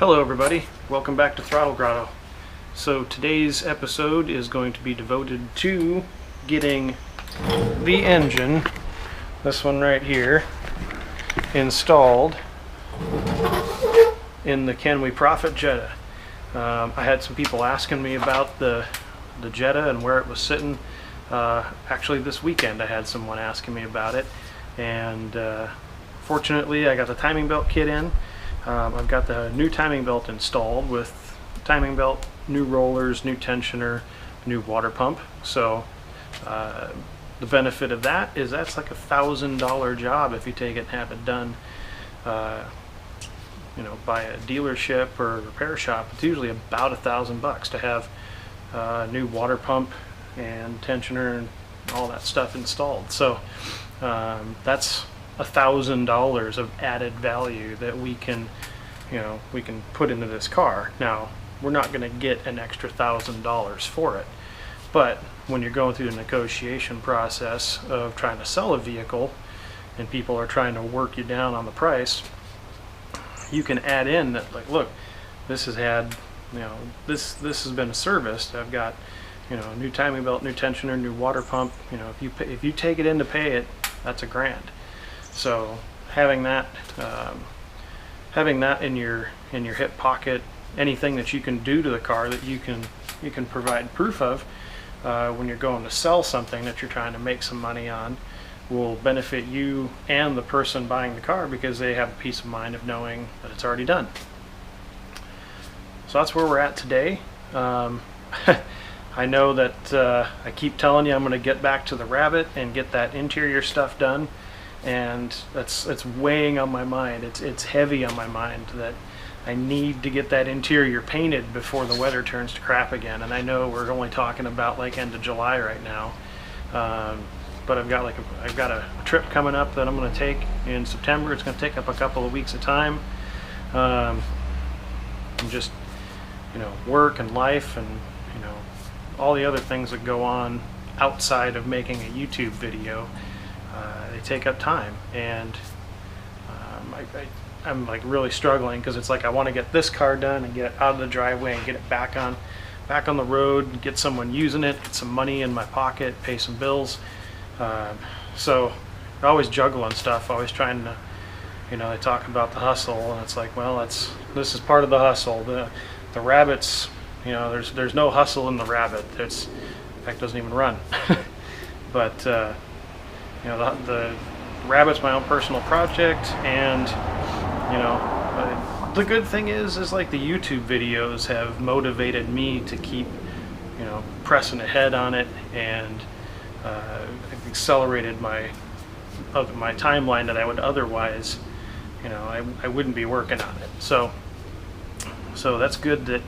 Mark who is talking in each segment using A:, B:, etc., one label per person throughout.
A: Hello everybody, welcome back to Throttle Grotto. So today's episode is going to be devoted to getting the engine, this one right here, installed in the Can We Profit Jetta. I had some people asking me about the Jetta and where it was sitting. Actually this weekend I had someone asking me about it, and fortunately I got the timing belt kit in. I've got the new timing belt installed with timing belt, new rollers, new tensioner, new water pump. So the benefit of that is that's like $1,000 job if you take it and have it done by a dealership or a repair shop. It's usually about $1,000 to have a new water pump and tensioner and all that stuff installed. So that's $1,000 of added value that we can put into this car. Now we're not going to get an extra $1,000 for it, but when you're going through the negotiation process of trying to sell a vehicle and people are trying to work you down on the price, you can add in that, like, look, this has had, this has been serviced. I've got, new timing belt, new tensioner, new water pump. If you take it in to pay it, that's $1,000. So having that in your hip pocket, anything that you can do to the car that you can provide proof of when you're going to sell something that you're trying to make some money on, will benefit you and the person buying the car, because they have a peace of mind of knowing that it's already done. So that's where we're at today. I know that I keep telling you I'm going to get back to the Rabbit and get that interior stuff done, and it's weighing on my mind. It's heavy on my mind that I need to get that interior painted before the weather turns to crap again. And I know we're only talking about like end of July right now, but I've got a trip coming up that I'm going to take in September. It's going to take up a couple of weeks of time, and just work and life and all the other things that go on outside of making a YouTube video. They take up time, and I'm like really struggling, because it's like I want to get this car done and get it out of the driveway and get it back on the road, get someone using it, get some money in my pocket, pay some bills. So always juggling stuff, always trying to, they talk about the hustle, and it's like, well, this is part of the hustle. The Rabbit's, there's no hustle in the Rabbit. In fact, doesn't even run. But the Rabbit's my own personal project, and the good thing is like the YouTube videos have motivated me to keep pressing ahead on it, and accelerated my timeline that I would otherwise, I wouldn't be working on it. So that's good that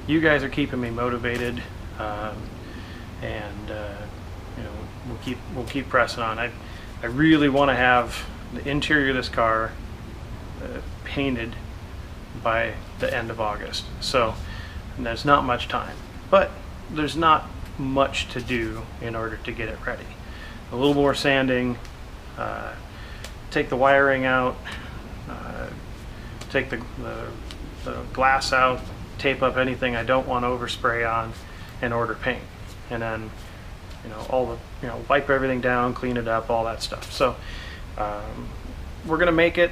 A: you guys are keeping me motivated, and we'll keep pressing on. I really want to have the interior of this car painted by the end of August. So, and there's not much time, but there's not much to do in order to get it ready. A little more sanding, take the wiring out, take the glass out, tape up anything I don't want to overspray on, and order paint. And then all the wipe everything down, clean it up, all that stuff. So we're gonna make it,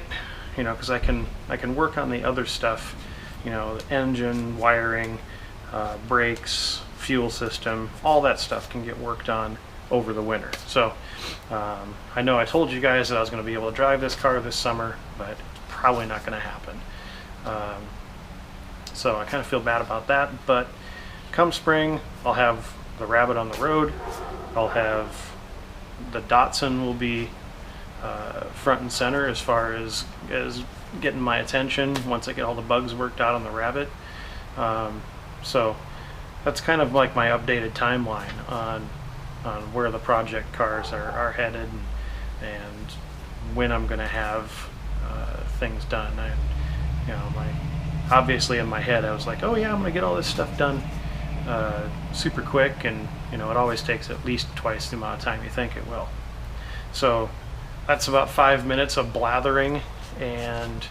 A: because I can work on the other stuff, the engine, wiring, brakes, fuel system, all that stuff can get worked on over the winter. So I know I told you guys that I was going to be able to drive this car this summer, but it's probably not going to happen. So I kind of feel bad about that, but come spring I'll have the Rabbit on the road. I'll have the Datsun will be front and center as far as getting my attention once I get all the bugs worked out on the Rabbit. So that's kind of like my updated timeline on where the project cars are headed, and when I'm going to have things done. Obviously in my head I was like, oh yeah, I'm going to get all this stuff done super quick, and it always takes at least twice the amount of time you think it will. So that's about 5 minutes of blathering, and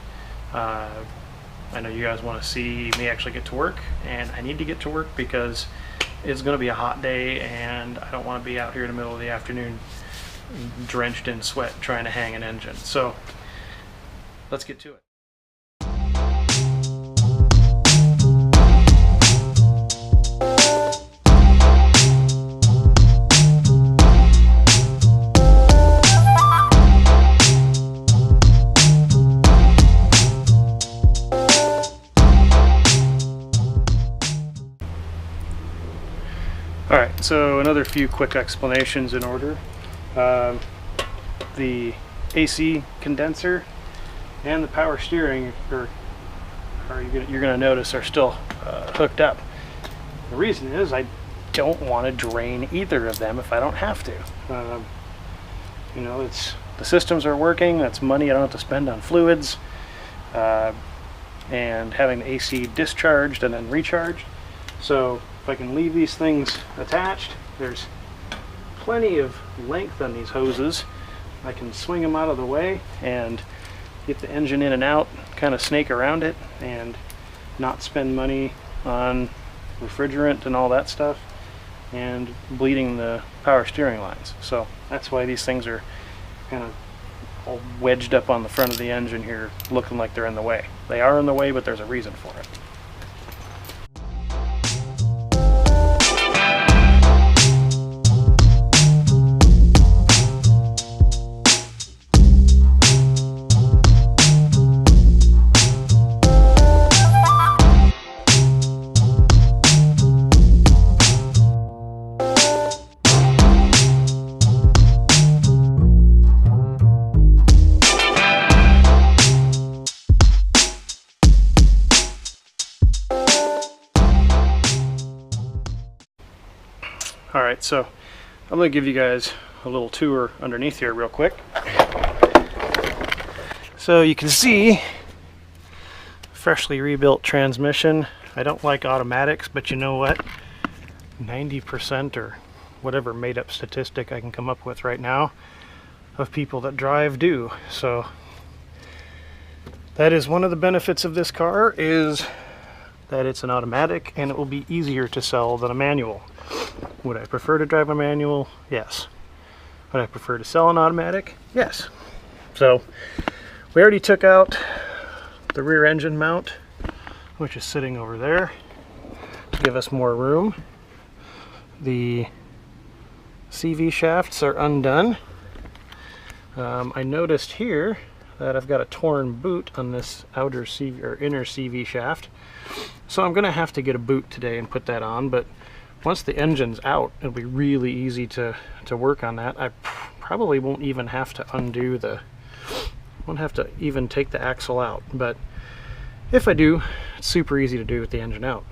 A: I know you guys want to see me actually get to work, and I need to get to work because it's going to be a hot day and I don't want to be out here in the middle of the afternoon drenched in sweat trying to hang an engine. So let's get to it. Alright, so another few quick explanations in order. The AC condenser and the power steering you're going to notice are still hooked up. The reason is I don't want to drain either of them if I don't have to. You know, the systems are working, that's money I don't have to spend on fluids, and having the AC discharged and then recharged. So if I can leave these things attached, there's plenty of length on these hoses. I can swing them out of the way and get the engine in and out, kind of snake around it, and not spend money on refrigerant and all that stuff and bleeding the power steering lines. So that's why these things are kind of all wedged up on the front of the engine here, looking like they're in the way. They are in the way, but there's a reason for it. Alright, so I'm going to give you guys a little tour underneath here real quick. So you can see freshly rebuilt transmission. I don't like automatics, but you know what? 90% or whatever made up statistic I can come up with right now of people that drive do. So that is one of the benefits of this car, is that it's an automatic and it will be easier to sell than a manual. Would I prefer to drive a manual? Yes. Would I prefer to sell an automatic? Yes. So we already took out the rear engine mount, which is sitting over there to give us more room. The CV shafts are undone. I noticed here that I've got a torn boot on this outer CV or inner CV shaft, so I'm gonna have to get a boot today and put that on. But once the engine's out, it'll be really easy to work on that. I probably won't even have to undo won't have to even take the axle out, but if I do, it's super easy to do with the engine out.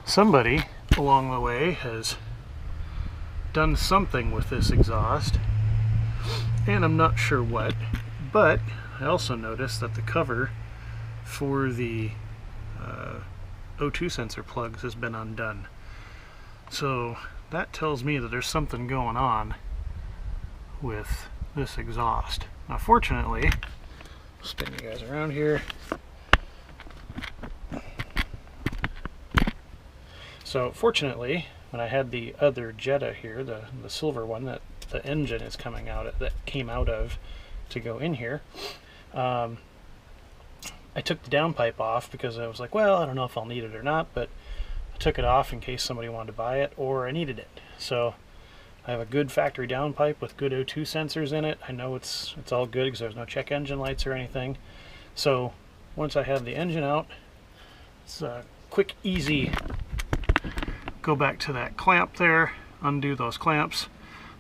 A: Somebody along the way has done something with this exhaust, and I'm not sure what, but I also noticed that the cover for the O2 sensor plugs has been undone. So that tells me that there's something going on with this exhaust. Now fortunately, I'll spin you guys around here. So fortunately, when I had the other Jetta here, the silver one that the engine is coming out, that came out of to go in here, I took the downpipe off because I was like, well, I don't know if I'll need it or not, but I took it off in case somebody wanted to buy it or I needed it. So I have a good factory downpipe with good O2 sensors in it. I know it's all good because there's no check engine lights or anything. So once I have the engine out, it's a quick, easy, go back to that clamp there, undo those clamps,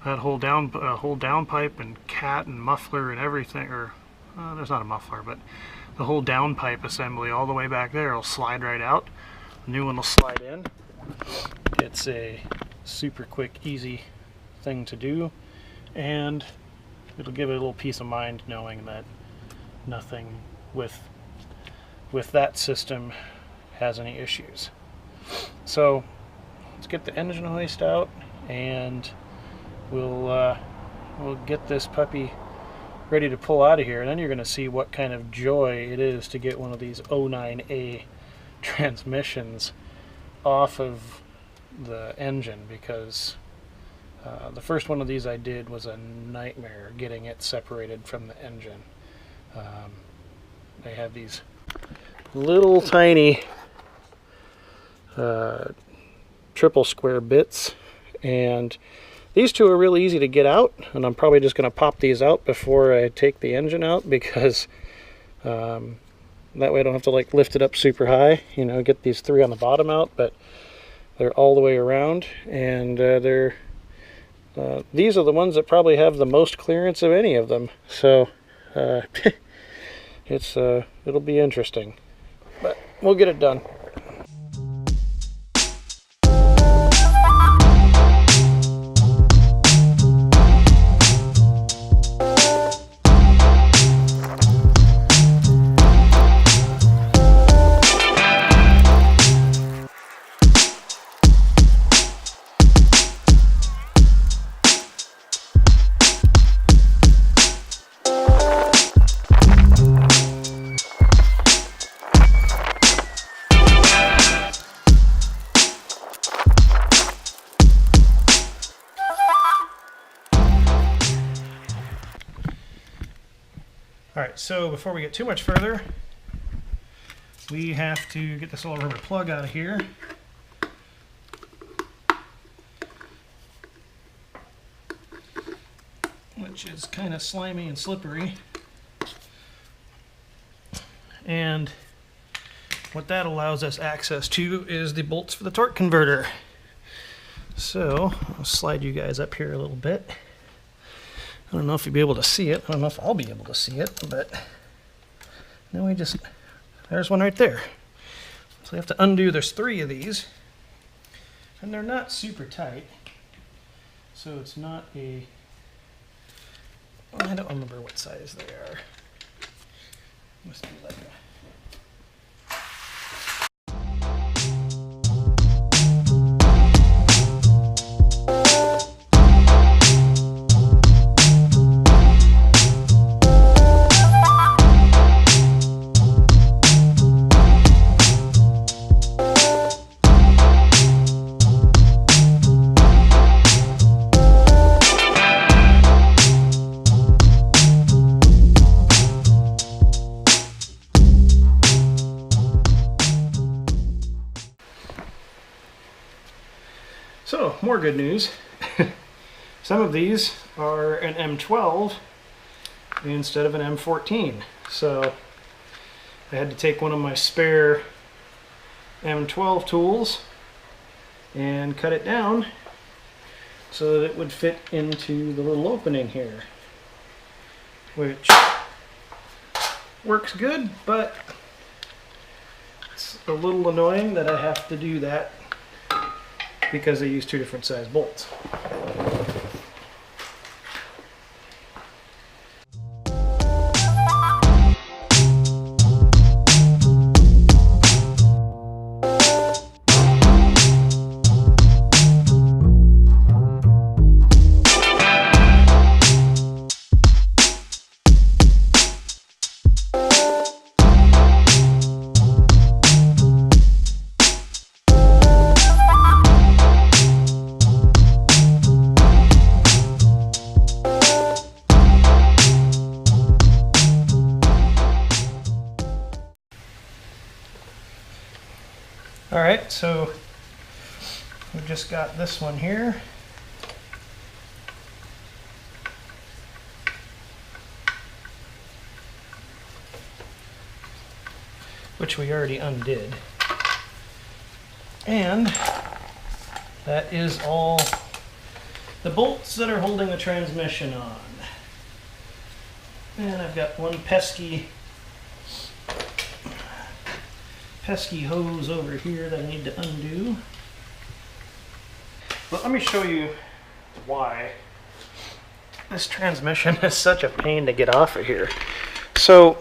A: that whole downpipe and cat and muffler and everything, or there's not a muffler, but the whole downpipe assembly all the way back there will slide right out. The new one will slide in. It's a super quick, easy thing to do, and it'll give it a little peace of mind knowing that nothing with that system has any issues. So let's get the engine hoist out, and we'll get this puppy ready to pull out of here, and then you're going to see what kind of joy it is to get one of these 09A transmissions off of the engine, because the first one of these I did was a nightmare getting it separated from the engine. They have these little tiny triple square bits, and these two are really easy to get out, and I'm probably just going to pop these out before I take the engine out, because that way I don't have to like lift it up super high, you know, get these three on the bottom out, but they're all the way around, and these are the ones that probably have the most clearance of any of them, so it'll be interesting, but we'll get it done. Alright, so before we get too much further, we have to get this little rubber plug out of here. Which is kind of slimy and slippery. And what that allows us access to is the bolts for the torque converter. So, I'll slide you guys up here a little bit. I don't know if you'll be able to see it. I don't know if I'll be able to see it, but then there's one right there. So we have to undo, there's 3 of these, and they're not super tight. So it's not I don't remember what size they are. Must be like a... So, more good news. Some of these are an M12 instead of an M14. So, I had to take one of my spare M12 tools and cut it down so that it would fit into the little opening here. Which works good, but it's a little annoying that I have to do that because they use 2 different size bolts. Alright, so we've just got this one here. Which we already undid. And that is all the bolts that are holding the transmission on. And I've got one pesky hose over here that I need to undo. But let me show you why this transmission is such a pain to get off of here. So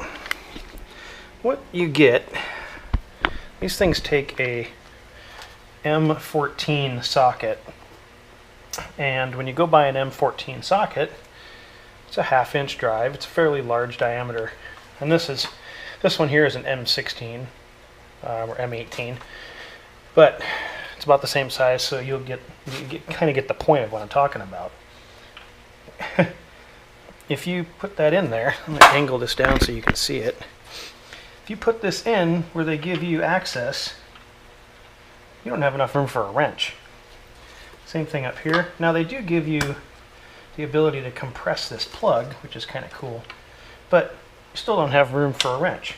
A: what you get, these things take a M14 socket, and when you go buy an M14 socket, It's a 1/2 inch drive. It's a fairly large diameter, and this one here is an M16 or M18, but it's about the same size, so you kind of get the point of what I'm talking about. If you put that in there, I'm going to angle this down so you can see it. If you put this in where they give you access, you don't have enough room for a wrench. Same thing up here. Now they do give you the ability to compress this plug, which is kind of cool, but you still don't have room for a wrench.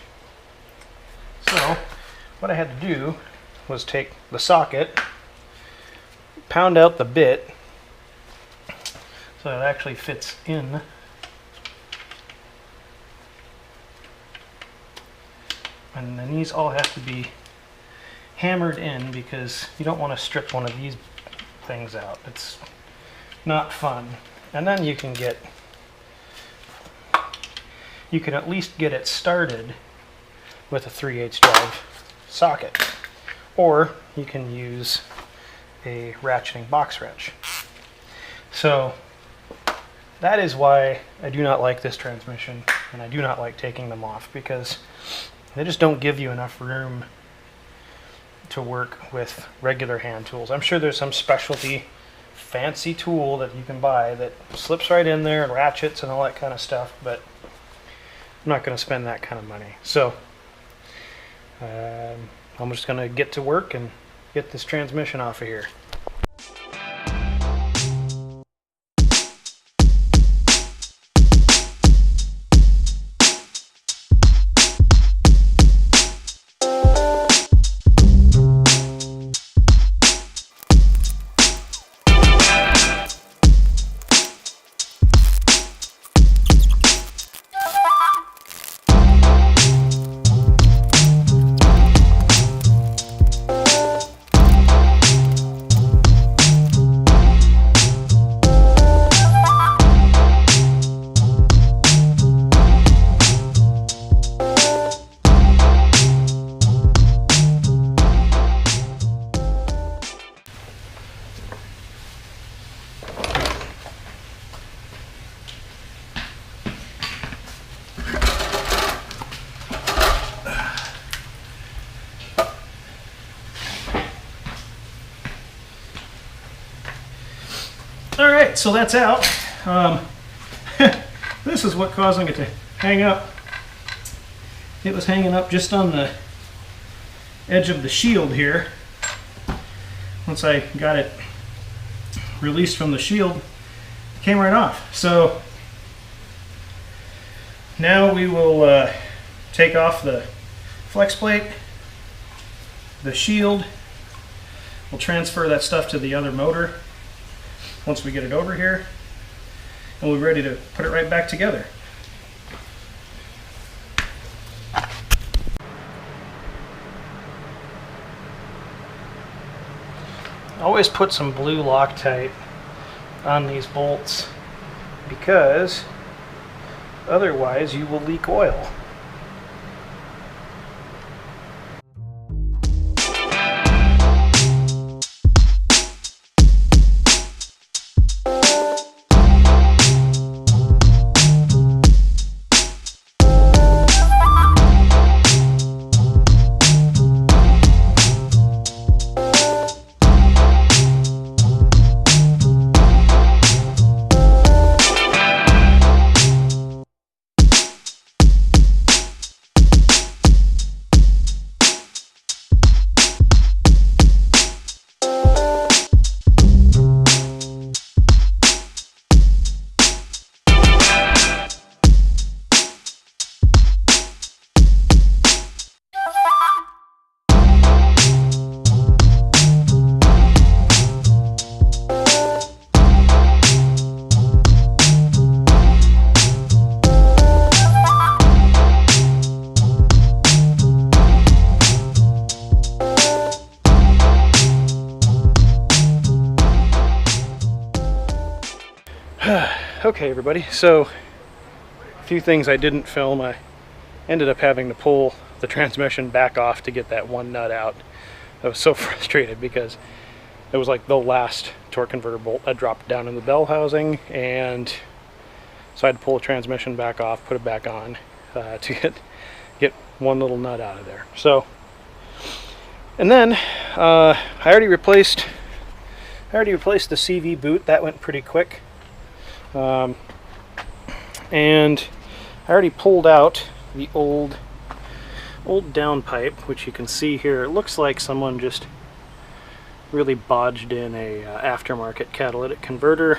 A: So what I had to do was take the socket, pound out the bit so it actually fits in. And then these all have to be hammered in because you don't want to strip one of these things out. It's not fun. And then you can at least get it started with a 3/8 drive socket, or you can use a ratcheting box wrench. So that is why I do not like this transmission, and I do not like taking them off, because they just don't give you enough room to work with regular hand tools. I'm sure there's some specialty fancy tool that you can buy that slips right in there and ratchets and all that kind of stuff, but I'm not going to spend that kind of money. So I'm just going to get to work and get this transmission off of here. Alright, so that's out. This is what causing it to hang up. It was hanging up just on the edge of the shield here. Once I got it released from the shield, it came right off. So now we will take off the flex plate, the shield. We'll transfer that stuff to the other motor once we get it over here, and we're ready to put it right back together. Always put some blue Loctite on these bolts, because otherwise you will leak oil. Okay everybody, so a few things I didn't film. I ended up having to pull the transmission back off to get that one nut out. I was so frustrated because it was like the last torque converter bolt that dropped down in the bell housing, and So I had to pull the transmission back off, put it back on to get one little nut out of there. So, and then I already replaced the CV boot. That went pretty quick. And I already pulled out the old downpipe, which you can see here. It looks like someone just really bodged in a aftermarket catalytic converter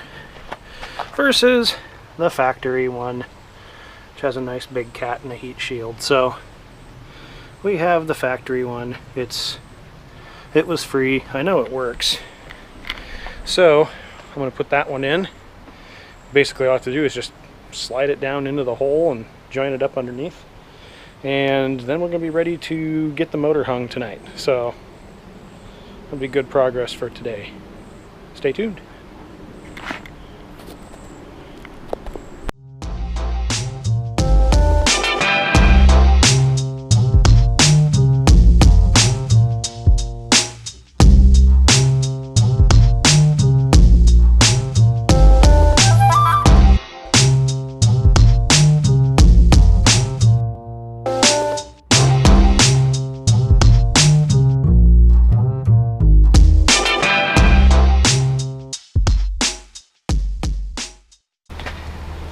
A: versus the factory one, which has a nice big cat and a heat shield. So we have the factory one. It was free. I know it works. So I'm going to put that one in. Basically all I have to do is just slide it down into the hole and join it up underneath. And then we're going to be ready to get the motor hung tonight. So it'll be good progress for today. Stay tuned.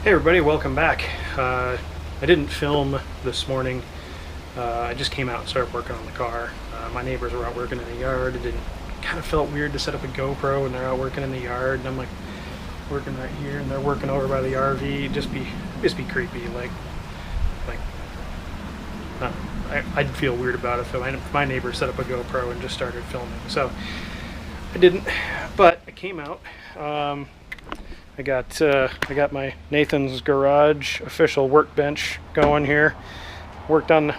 A: Hey everybody, welcome back. I didn't film this morning. I just came out and started working on the car. My neighbors were out working in the yard. It kind of felt weird to set up a GoPro when they're out working in the yard, and I'm like working right here and they're working over by the RV. Just be creepy. I'd feel weird about it if my neighbor set up a GoPro and just started filming. So I didn't, but I came out. I got my Nathan's Garage official workbench going here. Worked on.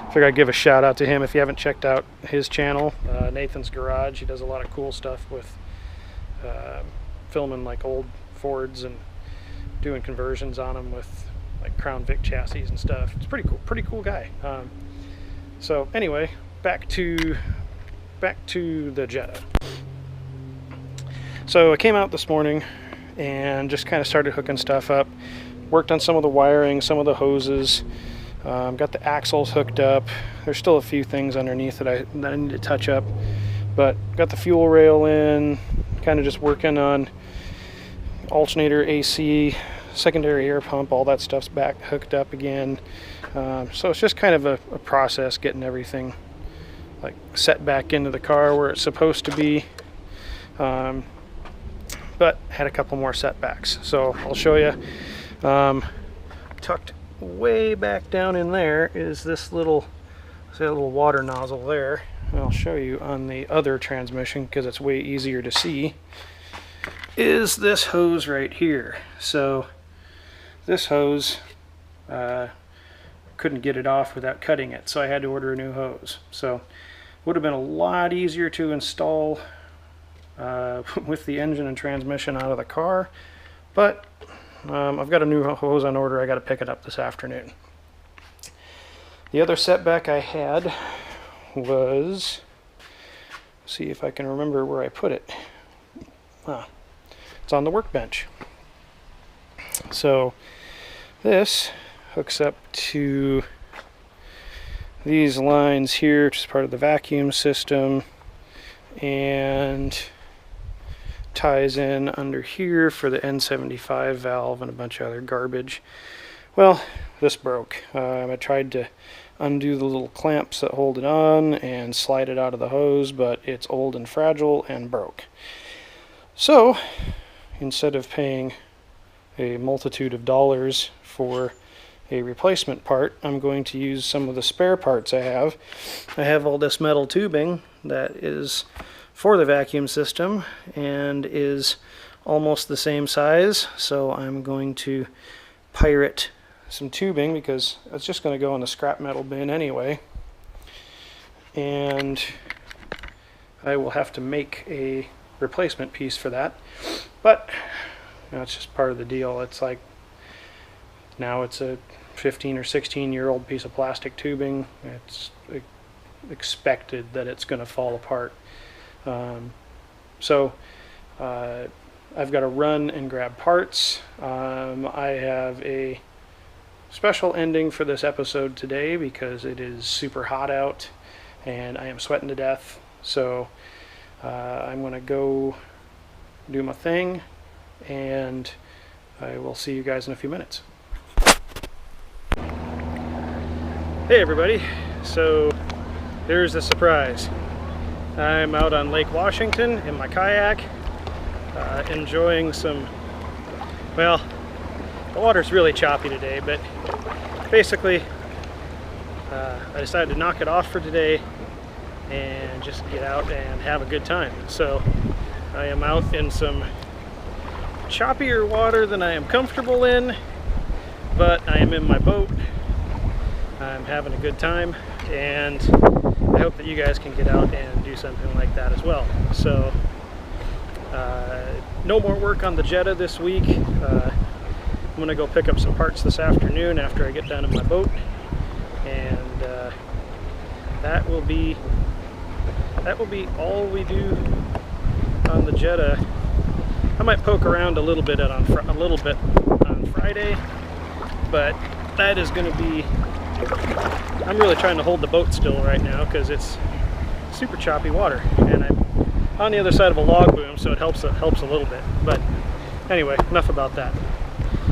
A: Figured I'd give a shout out to him if you haven't checked out his channel, Nathan's Garage. He does a lot of cool stuff with filming like old Fords and doing conversions on them with like Crown Vic chassis and stuff. It's pretty cool guy. So anyway, back to the Jetta. So I came out this morning and just kind of started hooking stuff up. Worked on some of the wiring, some of the hoses. Got the axles hooked up. There's still a few things underneath that I need to touch up. But got the fuel rail in. Kind of just working on alternator, AC, secondary air pump. All that stuff's back hooked up again. So it's just kind of a process getting everything like set back into the car where it's supposed to be. But had a couple more setbacks, so I'll show you. Tucked way back down in there is this little water nozzle there, and I'll show you on the other transmission because it's way easier to see, is this hose right here. So this hose, couldn't get it off without cutting it, so I had to order a new hose. So would have been a lot easier to install with the engine and transmission out of the car, but I've got a new hose on order. I got to pick it up this afternoon. The other setback I had was, see if I can remember where I put it. It's on the workbench. So this hooks up to these lines here, which is part of the vacuum system, and ties in under here for the N75 valve and a bunch of other garbage. Well, this broke. I tried to undo the little clamps that hold it on and slide it out of the hose, but it's old and fragile and broke. So instead of paying a multitude of dollars for a replacement part, I'm going to use some of the spare parts I have. I have all this metal tubing that is for the vacuum system and is almost the same size, so I'm going to pirate some tubing because it's just going to go in the scrap metal bin anyway, and I will have to make a replacement piece for that, but you know, it's just part of the deal. It's like now it's a 15 or 16-year-old piece of plastic tubing. It's expected that it's going to fall apart. So I've got to run and grab parts. I have a special ending for this episode today because it is super hot out and I am sweating to death. So I'm going to go do my thing, and I will see you guys in a few minutes. Hey everybody, so here's the surprise. I'm out on Lake Washington in my kayak, enjoying some, well, the water's really choppy today, but basically I decided to knock it off for today and just get out and have a good time. So I am out in some choppier water than I am comfortable in, but I am in my boat. I'm having a good time, and I hope that you guys can get out and do something like that as well. So no more work on the Jetta this week. I'm gonna go pick up some parts this afternoon after I get done in my boat, and that will be all we do on the Jetta. I might poke around a little bit on Friday, but that is going to be. I'm really trying to hold the boat still right now because it's super choppy water, and I'm on the other side of a log boom, so it helps a little bit. But anyway, enough about that.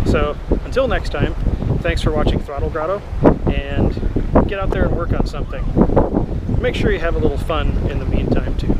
A: So until next time, thanks for watching Throttle Grotto, and get out there and work on something. Make sure you have a little fun in the meantime too.